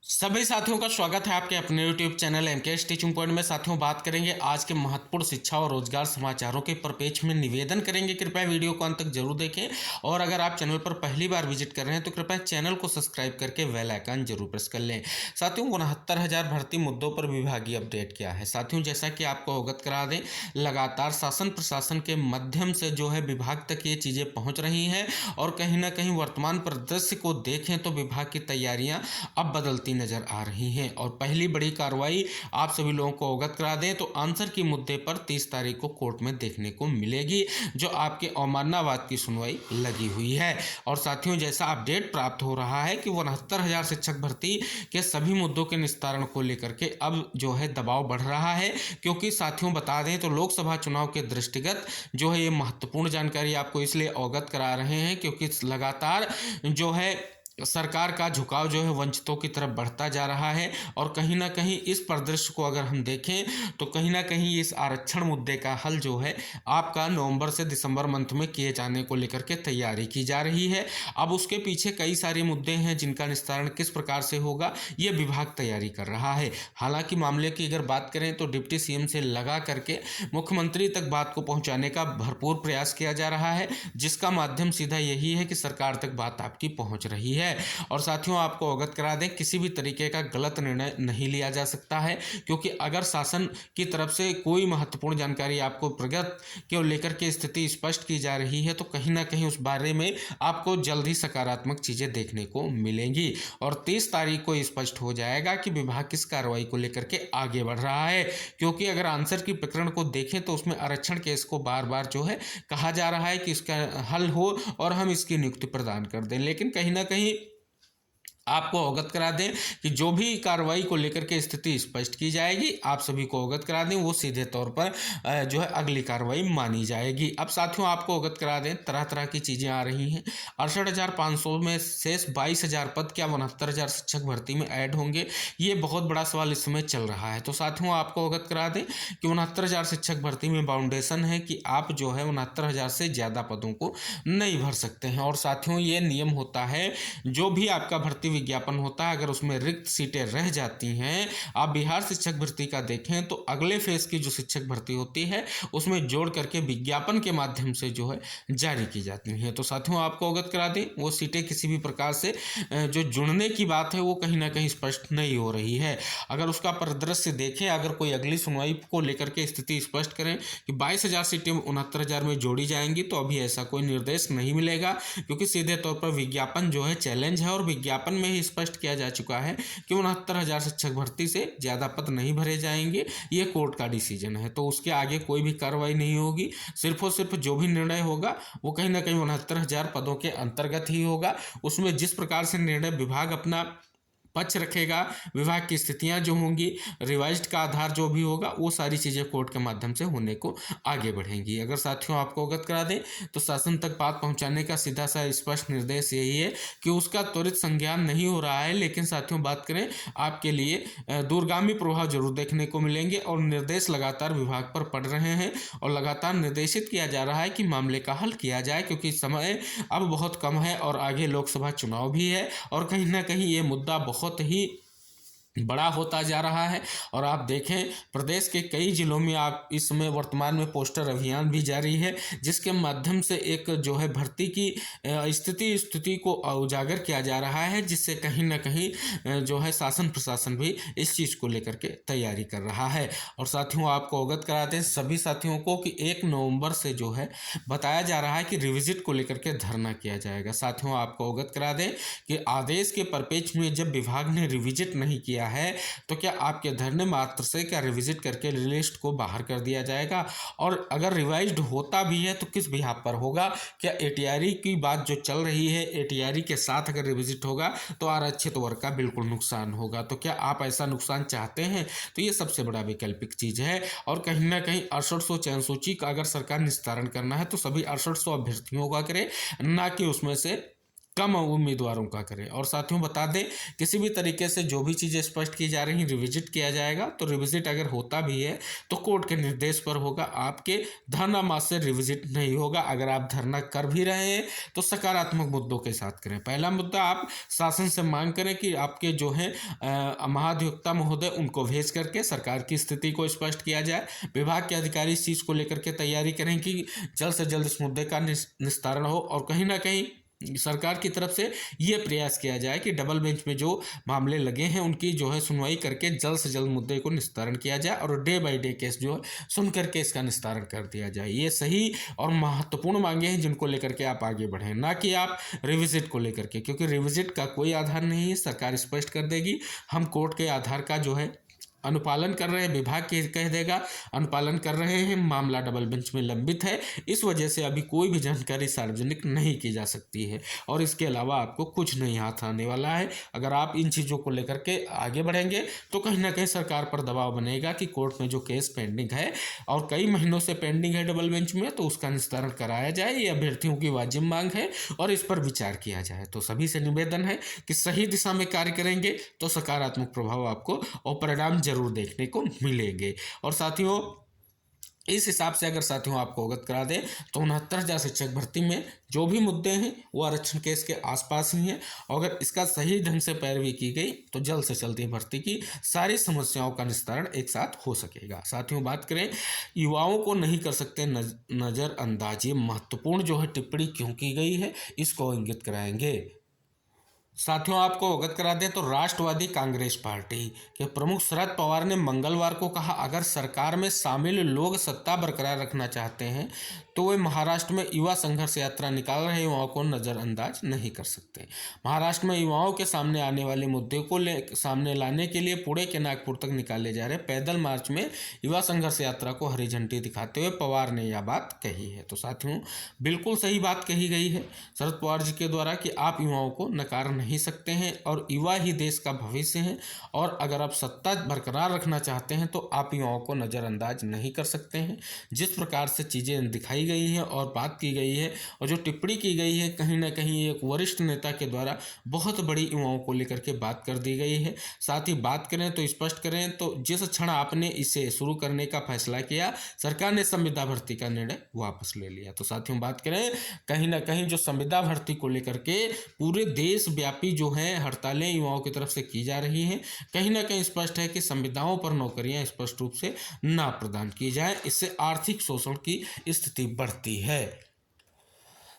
सभी साथियों का स्वागत है आपके अपने YouTube channel MKS teaching point में। साथियों, बात करेंगे आज के महत्वपूर्ण शिक्षा और रोजगार समाचारों के परिप्रेक्ष्य में। निवेदन करेंगे कृपया वीडियो को अंत तक जरूर देखें और अगर आप चैनल पर पहली बार विजिट कर रहे हैं तो कृपया चैनल को सब्सक्राइब करके बेल आइकन जरूर प्रेस कर लें। साथियों, 69,000 भर्ती मुद्दों पर विभागीय अपडेट क्या है। साथियों, जैसा कि आपको अवगत करा दें, लगातार शासन प्रशासन के माध्यम से जो है विभाग तक ये चीज़ें पहुँच रही हैं और कहीं ना कहीं वर्तमान परिदृश्य को देखें तो विभाग की तैयारियाँ अब बदलती नजर आ रही हैं। और पहली बड़ी कार्रवाई आप सभी लोगों को अवगत करा दें तो आंसर की मुद्दे पर 30 तारीख को कोर्ट में देखने को मिलेगी, जो आपके अवमाननावाद की सुनवाई लगी हुई है। और साथियों, जैसा अपडेट प्राप्त हो रहा है कि 69,000 शिक्षक भर्ती के सभी मुद्दों के निस्तारण को लेकर के अब जो है दबाव बढ़ रहा है, क्योंकि साथियों बता दें तो लोकसभा चुनाव के दृष्टिगत जो है ये महत्वपूर्ण जानकारी आपको इसलिए अवगत करा रहे हैं क्योंकि लगातार जो है सरकार का झुकाव जो है वंचितों की तरफ बढ़ता जा रहा है। और कहीं ना कहीं इस परिदृश्य को अगर हम देखें तो कहीं ना कहीं इस आरक्षण मुद्दे का हल जो है आपका नवंबर से दिसंबर मंथ में किए जाने को लेकर के तैयारी की जा रही है। अब उसके पीछे कई सारे मुद्दे हैं जिनका निस्तारण किस प्रकार से होगा ये विभाग तैयारी कर रहा है। हालांकि मामले की अगर बात करें तो डिप्टी सीएम से लगा करके मुख्यमंत्री तक बात को पहुंचाने का भरपूर प्रयास किया जा रहा है, जिसका माध्यम सीधा यही है कि सरकार तक बात आपकी पहुंच रही है। और साथियों, आपको अवगत करा दें किसी भी तरीके का गलत निर्णय नहीं लिया जा सकता है, क्योंकि अगर शासन की तरफ से कोई महत्वपूर्ण जानकारी आपको प्रगति को लेकर के स्थिति स्पष्ट की जा रही है तो कहीं ना कहीं उस बारे में आपको जल्द ही सकारात्मक चीजें देखने को मिलेंगी। और 30 तारीख को स्पष्ट हो जाएगा कि विभाग किस कार्रवाई को लेकर के आगे बढ़ रहा है, क्योंकि अगर आंसर की प्रकरण को देखें तो उसमें आरक्षण केस को बार बार जो है कहा जा रहा है कि इसका हल हो और हम इसकी नियुक्ति प्रदान कर दें, लेकिन कहीं ना कहीं आपको अवगत करा दें कि जो भी कार्रवाई को लेकर के स्थिति स्पष्ट की जाएगी आप सभी को अवगत करा दें वो सीधे तौर पर जो है अगली कार्रवाई मानी जाएगी। अब साथियों, आपको अवगत करा दें तरह तरह की चीज़ें आ रही हैं। 68,500 में शेष 22,000 पद क्या 69,000 शिक्षक भर्ती में ऐड होंगे, ये बहुत बड़ा सवाल इस समय चल रहा है। तो साथियों, आपको अवगत करा दें कि 69,000 शिक्षक भर्ती में बाउंडेशन है कि आप जो है 69,000 से ज़्यादा पदों को नहीं भर सकते हैं। और साथियों, ये नियम होता है जो भी आपका भर्ती विज्ञापन होता है, अगर उसमें रिक्त सीटें रह जाती हैं, आप बिहार शिक्षक भर्ती का देखें तो अगले फेज की जो शिक्षक भर्ती होती है उसमें जोड़ करके विज्ञापन के माध्यम से जो है जारी की जाती हैं। तो साथियों, आपको अवगत करा दें वो सीटें किसी भी प्रकार से जो जुड़ने की बात है वो कहीं ना कहीं स्पष्ट नहीं हो रही है। अगर उसका परिदृश्य देखें, अगर कोई अगली सुनवाई को लेकर के स्थिति स्पष्ट करें कि 22,000 सीटें 69,000 में जोड़ी जाएंगी तो अभी ऐसा कोई निर्देश नहीं मिलेगा, क्योंकि सीधे तौर पर विज्ञापन जो है चैलेंज है और विज्ञापन में ही स्पष्ट किया जा चुका है कि 69,000 शिक्षक भर्ती से ज़्यादा पद नहीं भरे जाएंगे। ये कोर्ट का डिसीजन है, तो उसके आगे कोई भी कार्रवाई नहीं होगी। सिर्फ और सिर्फ जो भी निर्णय होगा वो कहीं ना कहीं 69,000 पदों के अंतर्गत ही होगा। उसमें जिस प्रकार से निर्णय विभाग अपना पक्ष रखेगा, विभाग की स्थितियां जो होंगी, रिवाइज्ड का आधार जो भी होगा, वो सारी चीज़ें कोर्ट के माध्यम से होने को आगे बढ़ेंगी। अगर साथियों आपको अवगत करा दें तो शासन तक बात पहुंचाने का सीधा सा स्पष्ट निर्देश यही है कि उसका त्वरित संज्ञान नहीं हो रहा है, लेकिन साथियों बात करें आपके लिए दूरगामी प्रभाव जरूर देखने को मिलेंगे और निर्देश लगातार विभाग पर पड़ रहे हैं और लगातार निर्देशित किया जा रहा है कि मामले का हल किया जाए, क्योंकि समय अब बहुत कम है और आगे लोकसभा चुनाव भी है और कहीं ना कहीं ये मुद्दा बहुत ही बड़ा होता जा रहा है। और आप देखें प्रदेश के कई जिलों में आप इस समय वर्तमान में पोस्टर अभियान भी जारी है, जिसके माध्यम से एक जो है भर्ती की स्थिति को उजागर किया जा रहा है, जिससे कहीं ना कहीं जो है शासन प्रशासन भी इस चीज़ को लेकर के तैयारी कर रहा है। और साथियों, आपको अवगत कराते हैं सभी साथियों को कि 1 नवंबर से जो है बताया जा रहा है कि रिविजिट को लेकर के धरना किया जाएगा। साथियों, आपको अवगत करा दें कि आदेश के परिप्रेक्ष्य में जब विभाग ने रिविजिट नहीं किया है तो क्या आपके धरने मात्र से क्या रिविजिट करके लिस्ट को बाहर कर दिया जाएगा, और अगर रिवाइज्ड होता भी है तो किस बिहाफ पर होगा। क्या एटीआरई की बात जो चल रही है, एटीआरई के साथ अगर रिविजिट होगा तो आरक्षित वर्ग का बिल्कुल नुकसान होगा। तो क्या आप ऐसा नुकसान चाहते हैं? तो ये सबसे बड़ा वैकल्पिक चीज़ है। और कहीं ना कहीं 6800 चयन सूची का अगर सरकार निस्तारण करना है तो सभी 6800 अभ्यर्थियों का करे, ना कि उसमें से कम उम्मीदवारों का करें। और साथियों बता दें, किसी भी तरीके से जो भी चीज़ें स्पष्ट की जा रही हैं रिविजिट किया जाएगा। तो रिविजिट अगर होता भी है तो कोर्ट के निर्देश पर होगा, आपके धरना मास से रिविजिट नहीं होगा। अगर आप धरना कर भी रहे हैं तो सकारात्मक मुद्दों के साथ करें। पहला मुद्दा, आप शासन से मांग करें कि आपके जो है महाधिवक्ता महोदय उनको भेज करके सरकार की स्थिति को स्पष्ट किया जाए। विभाग के अधिकारी इस चीज़ को लेकर के तैयारी करें कि जल्द से जल्द इस मुद्दे का निस्तारण हो। और कहीं ना कहीं सरकार की तरफ से ये प्रयास किया जाए कि डबल बेंच में जो मामले लगे हैं उनकी जो है सुनवाई करके जल्द से जल्द मुद्दे को निस्तारण किया जाए और डे बाय डे केस जो है सुन करके इसका निस्तारण कर दिया जाए। ये सही और महत्वपूर्ण मांगे हैं जिनको लेकर के आप आगे बढ़ें, ना कि आप रिविजिट को लेकर के, क्योंकि रिविजिट का कोई आधार नहीं है। सरकार स्पष्ट कर देगी, हम कोर्ट के आधार का जो है अनुपालन कर रहे हैं, विभाग के कह देगा अनुपालन कर रहे हैं, मामला डबल बेंच में लंबित है, इस वजह से अभी कोई भी जानकारी सार्वजनिक नहीं की जा सकती है और इसके अलावा आपको कुछ नहीं हाथ आने वाला है। अगर आप इन चीज़ों को लेकर के आगे बढ़ेंगे तो कहीं ना कहीं सरकार पर दबाव बनेगा कि कोर्ट में जो केस पेंडिंग है और कई महीनों से पेंडिंग है डबल बेंच में, तो उसका निस्तारण कराया जाए। ये अभ्यर्थियों की वाजिब मांग है और इस पर विचार किया जाए। तो सभी से निवेदन है कि सही दिशा में कार्य करेंगे तो सकारात्मक प्रभाव आपको और परिणाम जरूर देखने को मिलेंगे। और साथियों इस हिसाब से अगर साथियों आपको अवगत करा दें तो 69,000 शिक्षक भर्ती में जो भी मुद्दे हैं वो आरक्षण केस के आसपास ही हैं। अगर इसका सही ढंग से पैरवी की गई तो जल्द से जल्द भर्ती की सारी समस्याओं का निस्तारण एक साथ हो सकेगा। साथियों बात करें, युवाओं को नहीं कर सकते नज़रअंदाज, ये महत्वपूर्ण जो है टिप्पणी क्यों की गई है इसको इंगित कराएंगे। साथियों आपको अवगत करा दें तो राष्ट्रवादी कांग्रेस पार्टी के प्रमुख शरद पवार ने मंगलवार को कहा, अगर सरकार में शामिल लोग सत्ता बरकरार रखना चाहते हैं तो वे महाराष्ट्र में युवा संघर्ष यात्रा निकाल रहे युवाओं को नज़रअंदाज नहीं कर सकते। महाराष्ट्र में युवाओं के सामने आने वाले मुद्दे को सामने लाने के लिए पुणे के नागपुर तक निकाले जा रहे पैदल मार्च में युवा संघर्ष यात्रा को हरी झंडी दिखाते हुए पवार ने यह बात कही है। तो साथियों बिल्कुल सही बात कही गई है शरद पवार जी के द्वारा कि आप युवाओं को नकार नहीं सकते हैं और युवा ही देश का भविष्य है और अगर आप सत्ता बरकरार रखना चाहते हैं तो आप युवाओं को नज़रअंदाज नहीं कर सकते हैं। जिस प्रकार से चीज़ें दिखाई गई हैं और बात की गई है और जो टिप्पणी की गई है, कहीं ना कहीं एक वरिष्ठ नेता के द्वारा बहुत बड़ी युवाओं को लेकर के बात कर दी गई है। साथ ही बात करें तो स्पष्ट करें तो जिस क्षण आपने इसे शुरू करने का फैसला किया, सरकार ने संविदा भर्ती का निर्णय वापस ले लिया। तो साथियों बात करें, कहीं ना कहीं जो संविदा भर्ती को लेकर के पूरे देश व्यापी जो है हड़तालें युवाओं की तरफ से की जा रही हैं, कहीं ना कहीं स्पष्ट है कि संविदाओं पर नौकरियां स्पष्ट रूप से ना प्रदान की जाए, इससे आर्थिक शोषण की स्थिति बढ़ती है।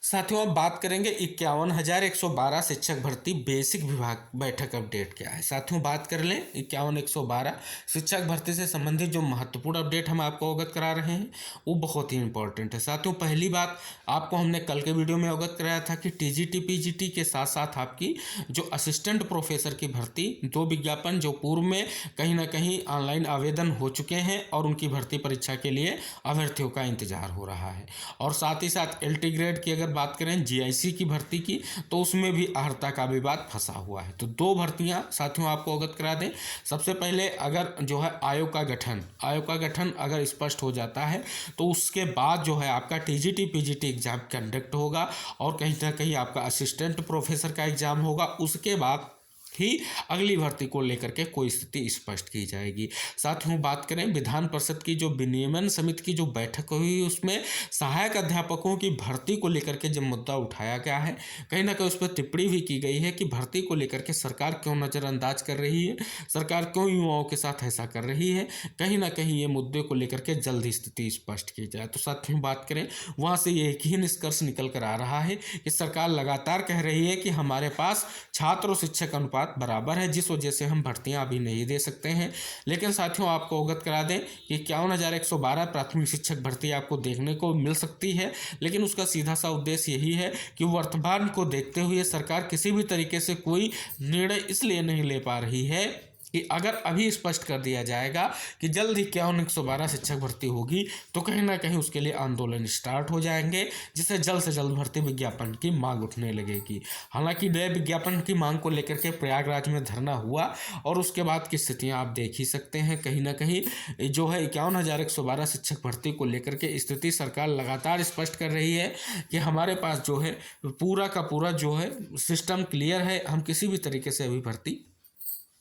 साथियों अब बात करेंगे 51,112 शिक्षक भर्ती बेसिक विभाग बैठक अपडेट क्या है। साथियों बात कर लें 51,112 शिक्षक भर्ती से संबंधित जो महत्वपूर्ण अपडेट हम आपको अवगत करा रहे हैं वो बहुत ही इंपॉर्टेंट है। साथियों पहली बात आपको हमने कल के वीडियो में अवगत कराया था कि टीजीटी पीजीटी के साथ साथ आपकी जो असिस्टेंट प्रोफेसर की भर्ती, दो विज्ञापन जो पूर्व में कहीं ना कहीं ऑनलाइन आवेदन हो चुके हैं और उनकी भर्ती परीक्षा के लिए अभ्यर्थियों का इंतजार हो रहा है। और साथ ही साथ एलटी ग्रेड की अगर बात करें जीआईसी की भर्ती की तो उसमें भी अर्हता का विवाद फंसा हुआ है। तो दो भर्तियां साथियों आपको अवगत करा दें। सबसे पहले अगर जो है आयोग का गठन अगर स्पष्ट हो जाता है तो उसके बाद जो है आपका टीजीटी पीजीटी एग्जाम कंडक्ट होगा और कहीं ना कहीं आपका असिस्टेंट प्रोफेसर का एग्जाम होगा। उसके बाद ही अगली भर्ती को लेकर के कोई स्थिति स्पष्ट की जाएगी। साथियों बात करें विधान परिषद की जो विनियमन समिति की जो बैठक हुई उसमें सहायक अध्यापकों की भर्ती को लेकर के जब मुद्दा उठाया गया है, कहीं ना कहीं उस पर टिप्पणी भी की गई है कि भर्ती को लेकर के सरकार क्यों नज़रअंदाज कर रही है, सरकार क्यों युवाओं के साथ ऐसा कर रही है। कहीं ना कहीं ये मुद्दे को लेकर के जल्द स्थिति स्पष्ट की जाए। तो साथियों बात करें वहाँ से एक ही निष्कर्ष निकल कर आ रहा है कि सरकार लगातार कह रही है कि हमारे पास छात्र और शिक्षक अनुपात बराबर है, जिस वजह से हम भर्तियां अभी नहीं दे सकते हैं। लेकिन साथियों आपको अवगत करा दें कि 51,112 प्राथमिक शिक्षक भर्ती आपको देखने को मिल सकती है, लेकिन उसका सीधा सा उद्देश्य यही है कि वर्तमान को देखते हुए सरकार किसी भी तरीके से कोई निर्णय इसलिए नहीं ले पा रही है कि अगर अभी स्पष्ट कर दिया जाएगा कि जल्द ही 51-112 शिक्षक भर्ती होगी तो कहीं ना कहीं उसके लिए आंदोलन स्टार्ट हो जाएंगे, जिससे जल्द से जल्द भर्ती विज्ञापन की मांग उठने लगेगी। हालांकि नए विज्ञापन की मांग को लेकर के प्रयागराज में धरना हुआ और उसके बाद की स्थितियां आप देख ही सकते हैं। कहीं ना कहीं जो है 51,112 शिक्षक भर्ती को लेकर के स्थिति सरकार लगातार स्पष्ट कर रही है कि हमारे पास जो है पूरा का पूरा जो है सिस्टम क्लियर है, हम किसी भी तरीके से अभी भर्ती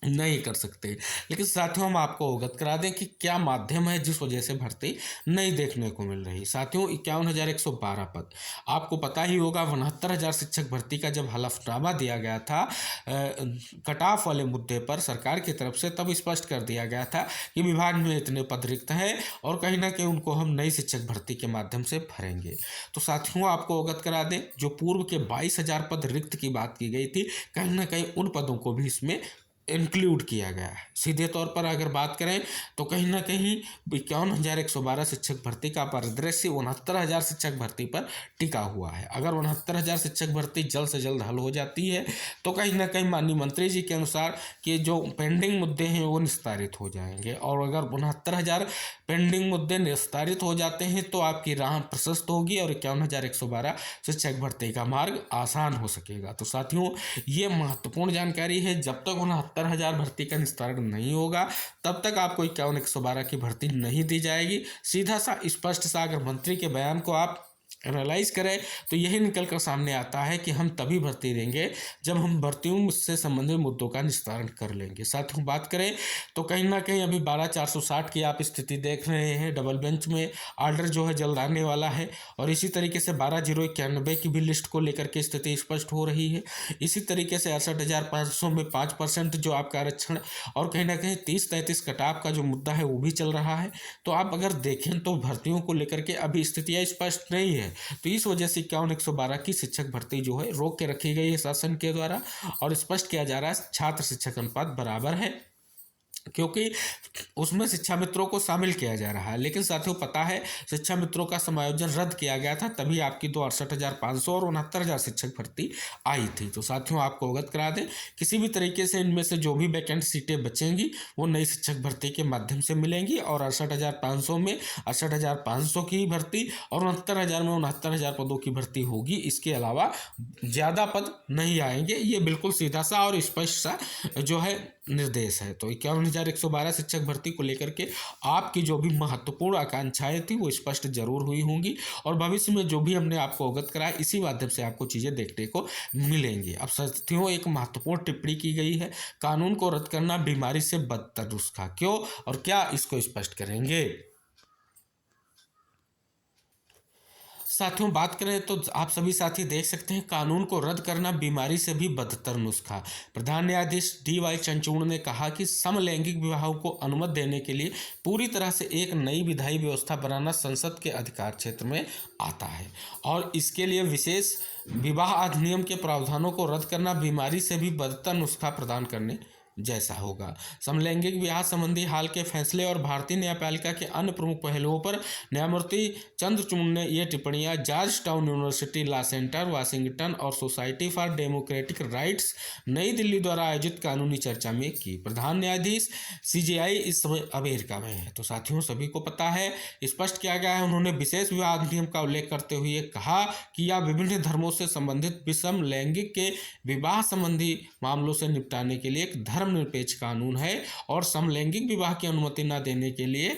नहीं कर सकते। लेकिन साथियों हम आपको अवगत करा दें कि क्या माध्यम है जिस वजह से भर्ती नहीं देखने को मिल रही। साथियों 51,112 पद, आपको पता ही होगा 69,000 शिक्षक भर्ती का जब हलफनामा दिया गया था कट ऑफ वाले मुद्दे पर सरकार की तरफ से, तब स्पष्ट कर दिया गया था कि विभाग में इतने पद रिक्त हैं और कहीं ना कहीं उनको हम नई शिक्षक भर्ती के माध्यम से भरेंगे। तो साथियों आपको अवगत करा दें जो पूर्व के 22,000 पद रिक्त की बात की गई थी, कहीं ना कहीं उन पदों को भी इसमें इंक्लूड किया गया है। सीधे तौर पर अगर बात करें तो कहीं ना कहीं 51,112 शिक्षक भर्ती का परिदृश्य 69,000 शिक्षक भर्ती पर टिका हुआ है। अगर 69,000 शिक्षक भर्ती जल्द से जल्द हल हो जाती है तो कहीं ना कहीं माननीय मंत्री जी के अनुसार कि जो पेंडिंग मुद्दे हैं वो निस्तारित हो जाएंगे, और अगर 69,000 पेंडिंग मुद्दे निस्तारित हो जाते हैं तो आपकी राह प्रशस्त होगी और 51,112 शिक्षक भर्ती का मार्ग आसान हो सकेगा। तो साथियों ये महत्वपूर्ण जानकारी है। जब तक 69,000 भर्ती का निस्तारण नहीं होगा तब तक आपको 51,112 की भर्ती नहीं दी जाएगी। सीधा सा स्पष्ट सा अगर मंत्री के बयान को आप एनालाइज करें तो यही निकल कर सामने आता है कि हम तभी भर्ती देंगे जब हम भर्तियों से संबंधित मुद्दों का निस्तारण कर लेंगे। साथ ही बात करें तो कहीं ना कहीं अभी 12,460 की आप स्थिति देख रहे हैं। डबल बेंच में ऑर्डर जो है जल्द आने वाला है और इसी तरीके से 12,091 की भी लिस्ट को लेकर के स्थिति स्पष्ट हो रही है। इसी तरीके से 68,500 में 5% जो आपका आरक्षण और कहीं ना कहीं 30-33 कटाव का जो मुद्दा है वो भी चल रहा है। तो आप अगर देखें तो भर्तियों को लेकर के अभी स्थितियाँ स्पष्ट नहीं है, तो इस वजह से 51,112 की शिक्षक भर्ती जो है रोक के रखी गई है शासन के द्वारा और स्पष्ट किया जा रहा है छात्र शिक्षक अनुपात बराबर है, क्योंकि उसमें शिक्षा मित्रों को शामिल किया जा रहा है। लेकिन साथियों पता है शिक्षा मित्रों का समायोजन रद्द किया गया था, तभी आपकी 68,500 और 69,000 शिक्षक भर्ती आई थी। तो साथियों आपको अवगत करा दें किसी भी तरीके से इनमें से जो भी वैकेंट सीटें बचेंगी वो नई शिक्षक भर्ती के माध्यम से मिलेंगी और 68,500 में 68,500 की भर्ती और 69,000 में 69,000 पदों की भर्ती होगी। इसके अलावा ज़्यादा पद नहीं आएंगे। ये बिल्कुल सीधा सा और स्पष्ट सा जो है निर्देश है। तो 51,112 शिक्षक भर्ती को लेकर के आपकी जो भी महत्वपूर्ण आकांक्षाएं थी वो स्पष्ट जरूर हुई होंगी और भविष्य में जो भी हमने आपको अवगत कराया इसी माध्यम से आपको चीज़ें देखने को मिलेंगी। अब साथियों एक महत्वपूर्ण टिप्पणी की गई है, कानून को रद्द करना बीमारी से बदतर नुस्खा, क्यों और क्या इसको स्पष्ट करेंगे। साथियों बात करें तो आप सभी साथी देख सकते हैं कानून को रद्द करना बीमारी से भी बदतर नुस्खा। प्रधान न्यायाधीश DY चंद्रचूड़ ने कहा कि समलैंगिक विवाहों को अनुमति देने के लिए पूरी तरह से एक नई विधायी व्यवस्था बनाना संसद के अधिकार क्षेत्र में आता है और इसके लिए विशेष विवाह अधिनियम के प्रावधानों को रद्द करना बीमारी से भी बदतर नुस्खा प्रदान करने जैसा होगा। समलैंगिक विवाह संबंधी हाल के फैसले और भारतीय न्यायपालिका के अन्य प्रमुख पहलुओं पर न्यायमूर्ति चंद्रचूड़ ने ये टिप्पणियां George town university law centre Washington और सोसाइटी फॉर डेमोक्रेटिक राइट्स नई दिल्ली द्वारा आयोजित कानूनी चर्चा में की। प्रधान न्यायाधीश CJI इस समय अमेरिका में है। तो साथियों सभी को पता है स्पष्ट किया गया है। उन्होंने विशेष विवाह अधिनियम का उल्लेख करते हुए कहा कि यह विभिन्न धर्मों से संबंधित विषम लैंगिक के विवाह संबंधी मामलों से निपटाने के लिए एक धर्मनिरपेक्ष कानून है और समलैंगिक विवाह की अनुमति न देने के लिए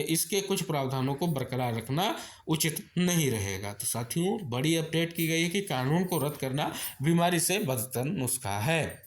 इसके कुछ प्रावधानों को बरकरार रखना उचित नहीं रहेगा। तो साथियों बड़ी अपडेट की गई है कि कानून को रद्द करना बीमारी से बदतर नुस्खा है।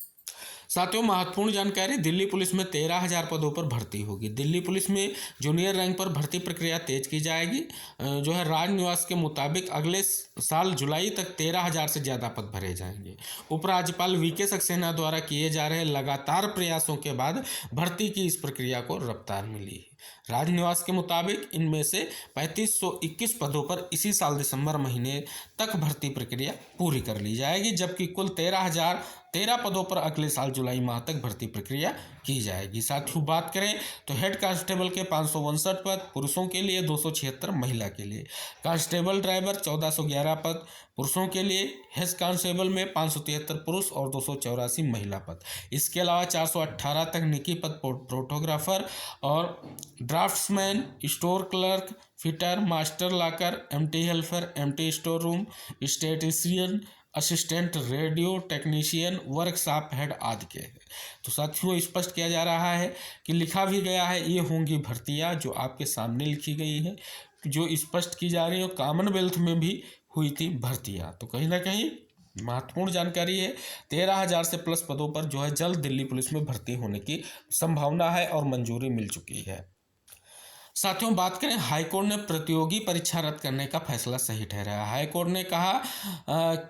साथियों महत्वपूर्ण जानकारी, दिल्ली पुलिस में 13,000 पदों पर भर्ती होगी। दिल्ली पुलिस में जूनियर रैंक पर भर्ती प्रक्रिया तेज की जाएगी। जो है राजनिवास के मुताबिक अगले साल जुलाई तक 13,000 से ज़्यादा पद भरे जाएंगे। उपराज्यपाल VK सक्सेना द्वारा किए जा रहे लगातार प्रयासों के बाद भर्ती की इस प्रक्रिया को रफ्तार मिली है। राजनिवास के मुताबिक इनमें से 3,521 पदों पर इसी साल दिसंबर महीने तक भर्ती प्रक्रिया पूरी कर ली जाएगी, जबकि कुल 13,013 पदों पर अगले साल जुलाई माह तक भर्ती प्रक्रिया की जाएगी। साथ ही बात करें तो हेड कांस्टेबल के 559 पद पुरुषों के लिए, 276 महिला के लिए। कांस्टेबल ड्राइवर 1,411 11 पद पुरुषों के लिए। हेड कांस्टेबल में 573 पुरुष और 284 महिला पद। इसके अलावा 418 तकनीकी पद फोटोग्राफर और draftsman, store clerk, fitter, master locker, MT helper, MT store room, statistician, assistant radio technician, workshop head आदि के हैं। तो साथियों स्पष्ट किया जा रहा है कि लिखा भी गया है ये होंगी भर्तियां जो आपके सामने लिखी गई है, जो स्पष्ट की जा रही है। कॉमनवेल्थ में भी हुई थी भर्तियां, तो कहीं ना कहीं महत्वपूर्ण जानकारी है। 13,000 से प्लस पदों पर जो है जल्द दिल्ली पुलिस में भर्ती होने की संभावना है और मंजूरी मिल चुकी है। साथियों बात करें, हाईकोर्ट ने प्रतियोगी परीक्षा रद्द करने का फैसला सही ठहराया। हाईकोर्ट ने कहा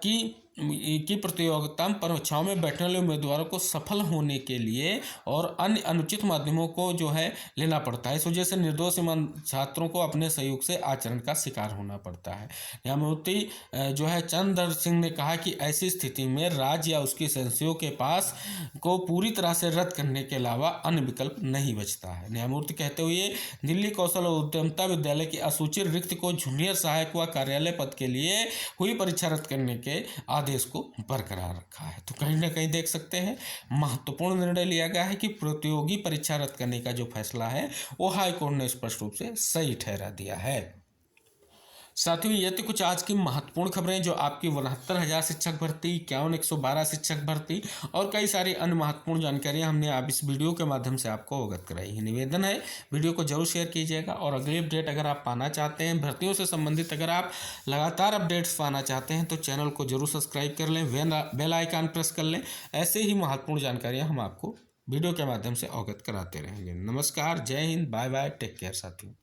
कि प्रतियोगिता परीक्षाओं में बैठने वाले उम्मीदवारों को सफल होने के लिए और अन्य अनुचित माध्यमों को जो है लेना पड़ता है। इस वजह से निर्दोष छात्रों को अपने सहयोग से आचरण का शिकार होना पड़ता है। न्यायमूर्ति जो है चंद्र सिंह ने कहा कि ऐसी स्थिति में राज्य या उसकी एजेंसियों के पास को पूरी तरह से रद्द करने के अलावा अन्य विकल्प नहीं बचता है। न्यायमूर्ति कहते हुए दिल्ली कौशल और उद्यमिता विद्यालय की असूचित रिक्त को जूनियर सहायक व कार्यालय पद के लिए हुई परीक्षा रद्द करने के आदेश को बरकरार रखा है। तो कहीं ना कहीं देख सकते हैं महत्वपूर्ण निर्णय लिया गया है कि प्रतियोगी परीक्षा रद्द करने का जो फैसला है वो हाईकोर्ट ने स्पष्ट रूप से सही ठहरा दिया है। साथियों ये तो कुछ आज की महत्वपूर्ण खबरें जो आपकी 69,000 शिक्षक भर्ती, 51,112 शिक्षक भर्ती और कई सारी अन्य महत्वपूर्ण जानकारियां हमने आप इस वीडियो के माध्यम से आपको अवगत कराई है। निवेदन है वीडियो को जरूर शेयर कीजिएगा और अगली अपडेट अगर आप पाना चाहते हैं भर्तियों से संबंधित, अगर आप लगातार अपडेट्स पाना चाहते हैं तो चैनल को जरूर सब्सक्राइब कर लें, बेल आइकन प्रेस कर लें। ऐसे ही महत्वपूर्ण जानकारियाँ हम आपको वीडियो के माध्यम से अवगत कराते रहेंगे। नमस्कार, जय हिंद, बाय बाय, टेक केयर साथियों।